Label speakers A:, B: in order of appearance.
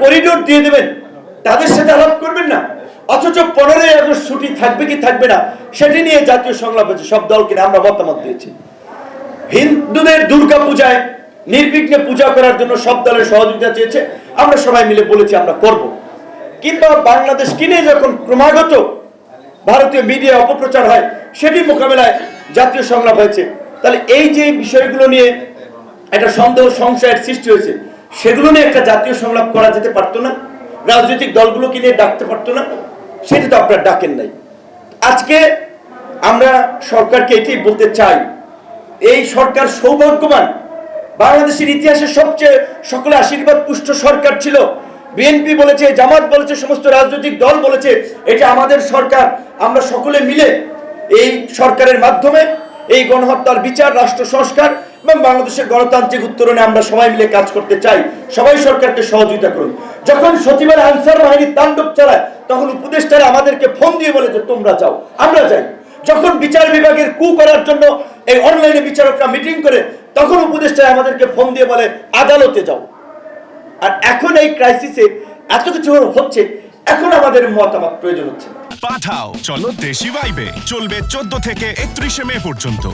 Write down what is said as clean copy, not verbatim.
A: Corridor দিয়ে দেবেন, তাদের সাথে আলাপ করবেন না। অথচ 15ই আগস্ট ছুটি থাকবে কি থাকবে না সেটি নিয়ে জাতীয় সংলাপ হয়েছে, সব দলকে আমরা মতামত দিয়েছি। হিন্দুদের দুর্গা পূজায় নির্বিঘ্নে পূজা করার জন্য সব দলের সহযোগিতা চেয়েছে, আমরা সবাই মিলে বলেছি আমরা করব। কিন্তু বাংলাদেশ কিনে যখন ক্রমাগত ভারতীয় মিডিয়া অপপ্রচার হয়, সেটি মোকাবেলায় জাতীয় সংলাপ হয়েছে। তাহলে এই যে বিষয়গুলো নিয়ে একটা সন্দেহ সংশয়ের সৃষ্টি হয়েছে, সেগুলো নিয়ে একটা জাতীয় সংলাপ করা যেতে পারতো না? রাজনৈতিক দলগুলোকে নিয়ে ডাকতে পারতো না? সেটা তো আপনারা ডাকেন নাই। আজকে আমরা সরকারকে এটাই বলতে চাই, এই সরকার সৌভাগ্যবান। বাংলাদেশের ইতিহাসে সবচেয়ে সকলে আশীর্বাদ পুষ্ট সরকার ছিল। বিএনপি বলেছে, জামাত বলেছে, সমস্ত রাজনৈতিক দল বলেছে এটা আমাদের সরকার। আমরা সকলে মিলে এই সরকারের মাধ্যমে এই গণহত্যার বিচার, রাষ্ট্র সংস্কার এবং বাংলাদেশের গণতান্ত্রিক উত্তরণে আমরা সবাই মিলে কাজ করতে চাই। সবাই সরকারকে সহযোগিতা করুন। যখন সচিবালয় আনসার বাহিনী তাণ্ডব চালায়, তখন উপদেষ্টারা আমাদেরকে ফোন দিয়ে বলে যে তোমরা যাও, আমরা যাই। যখন বিচার বিভাগের কু করার জন্য এই অনলাইনে বিচারকরা মিটিং করে, তখন উপদেষ্টারা আমাদেরকে ফোন দিয়ে বলে আদালতে যাও। আর এখন এই ক্রাইসিসে এত কিছু হচ্ছে, এখন আমাদের মতামত প্রয়োজন হচ্ছে।
B: পাঠাও চলো দেশি ভাইবে চলবে 14 থেকে 31 মে পর্যন্ত।